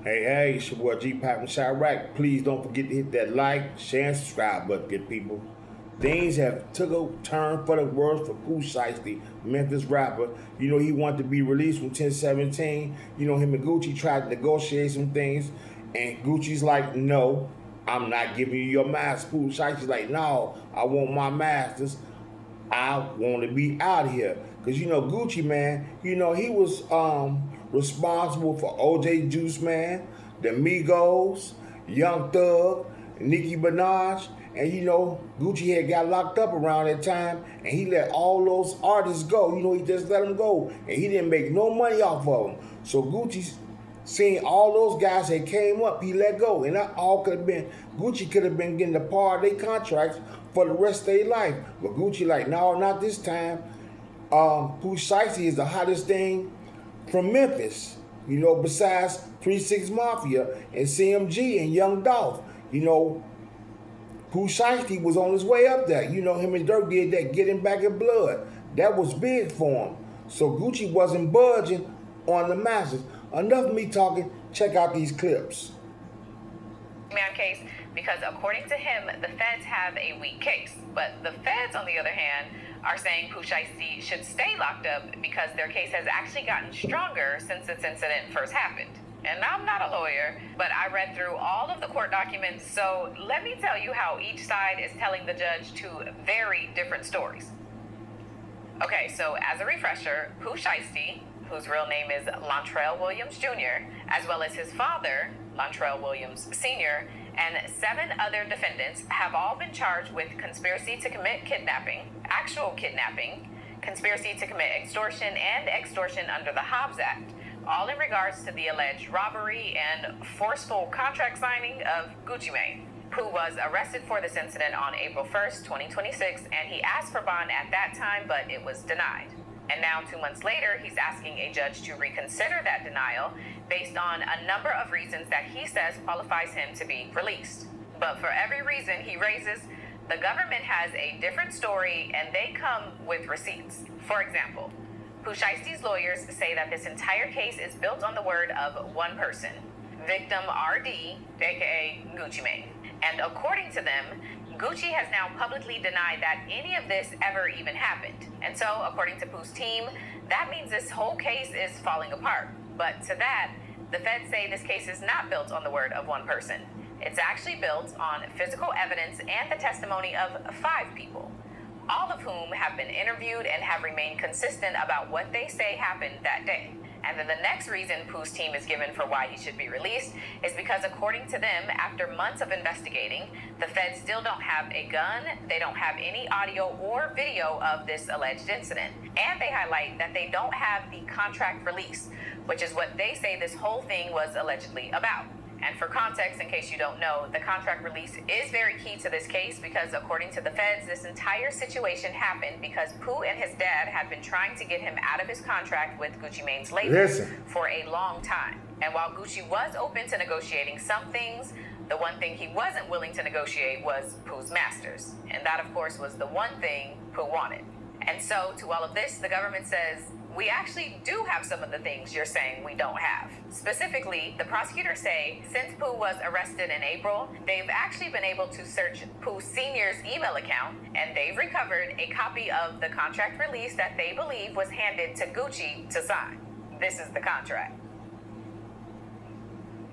Hey, it's your boy Gpac from Chirac. Please don't forget to hit that like, share, and subscribe button, good people. Things have took a turn for the worse for POOH SHIESTY, Memphis rapper. You know, he wanted to be released from 1017. You know, him and Gucci tried to negotiate some things, and Gucci's like, no, I'm not giving you your mask. POOH SHIESTY's like, no, I want my masters. I want to be out of here. Because, you know, Gucci, man, you know, he was responsible for OJ Juice, man, the Migos, Young Thug, Nicki Minaj. And, you know, Gucci had got locked up around that time, and he let all those artists go. You know, he just let them go, and he didn't make no money off of them. So Gucci, seeing all those guys that came up, he let go. And that all could have been, Gucci could have been getting a part of their contracts for the rest of their life. But Gucci like, no, not this time. POOH SHIESTY is the hottest thing from Memphis. You know, besides 3-6 Mafia and CMG and Young Dolph. You know, POOH SHIESTY was on his way up there. You know, him and Dirk did that Getting Back in Blood. That was big for him. So Gucci wasn't budging on the masses. Enough of me talking. Check out these clips. Man case, because according to him, the feds have a weak case. But the feds, on the other hand, are saying POOH SHIESTY should stay locked up because their case has actually gotten stronger since this incident first happened. And I'm not a lawyer, but I read through all of the court documents, so let me tell you how each side is telling the judge two very different stories. Okay, so as a refresher, POOH SHIESTY, whose real name is Lontrell Williams Jr., as well as his father, Lontrell Williams Sr., and 7 other defendants have all been charged with conspiracy to commit kidnapping, actual kidnapping, conspiracy to commit extortion, and extortion under the Hobbs Act, all in regards to the alleged robbery and forceful contract signing of Gucci Mane, who was arrested for this incident on April 1st, 2026, and he asked for bond at that time, but it was denied. And now 2 months later, he's asking a judge to reconsider that denial based on a number of reasons that he says qualifies him to be released. But for every reason he raises, the government has a different story and they come with receipts. For example, POOH SHIESTY's lawyers say that this entire case is built on the word of one person, victim RD, aka Gucci Mane. And according to them, Gucci has now publicly denied that any of this ever even happened. And so, according to POOH's team, that means this whole case is falling apart. But to that, the feds say this case is not built on the word of one person. It's actually built on physical evidence and the testimony of 5 people, all of whom have been interviewed and have remained consistent about what they say happened that day. And then the next reason POOH's team is given for why he should be released is because, according to them, after months of investigating, the feds still don't have a gun, they don't have any audio or video of this alleged incident. And they highlight that they don't have the contract release, which is what they say this whole thing was allegedly about. And for context, in case you don't know, the contract release is very key to this case because, according to the feds, this entire situation happened because POOH and his dad had been trying to get him out of his contract with Gucci Mane's label for a long time. And while Gucci was open to negotiating some things, the one thing he wasn't willing to negotiate was POOH's masters. And that, of course, was the one thing POOH wanted. And so, to all of this, the government says, we actually do have some of the things you're saying we don't have. Specifically, the prosecutors say since POOH was arrested in April, they've actually been able to search POOH Sr.'s email account, and they've recovered a copy of the contract release that they believe was handed to Gucci to sign. This is the contract.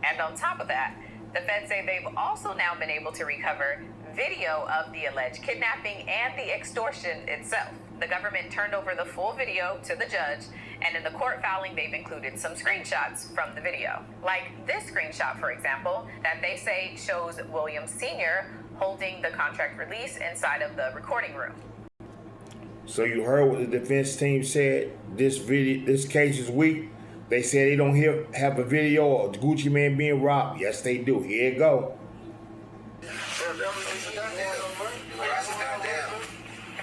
And on top of that, the feds say they've also now been able to recover video of the alleged kidnapping and the extortion itself. The government turned over the full video to the judge, and in the court filing, they've included some screenshots from the video. Like this screenshot, for example, that they say shows Williams Sr. holding the contract release inside of the recording room. So you heard what the defense team said, this case is weak. They said they don't have a video of Gucci Mane being robbed. Yes, they do. Here you go.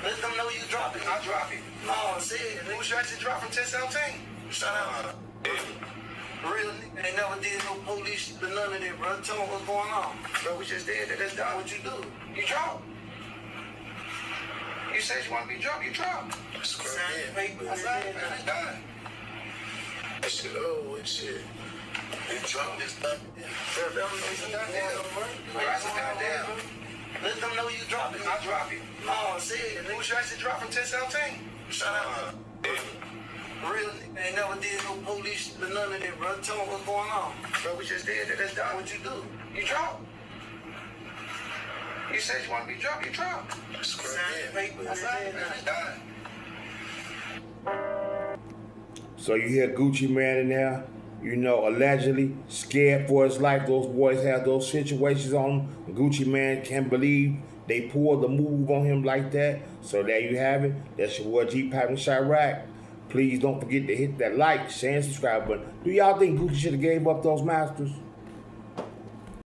Let them know you drop it. I drop it. No, I'm saying, POOH SHIESTY dropped from 1017. Shout out. Real nigga ain't never did no police or none of that, bro. Tell them what's going on. Bro, we just did that. That's not what you do. You drop. You said you want to be dropped, you drop. I signed the paper. That's done. That shit over with, shit. They drunk this stuff. Let them know you drop it. I drop it. No, said POOH actually dropped from 1017. Shout out. Real nigga ain't never did no police or none of that, bro. Tell them what's going on. Bro, we just did that. That's done. What you do? You drop. You said you want to be drunk, you drop. Sign the paper. That's done. So you hear Gucci Man in there, you know, allegedly scared for his life. Those boys have those situations on him. Gucci Man can't believe they pulled the move on him like that. So there you have it. That's your boy Gpac and Chirac. Please don't forget to hit that like, share, and subscribe button. Do y'all think Gucci should have gave up those masters?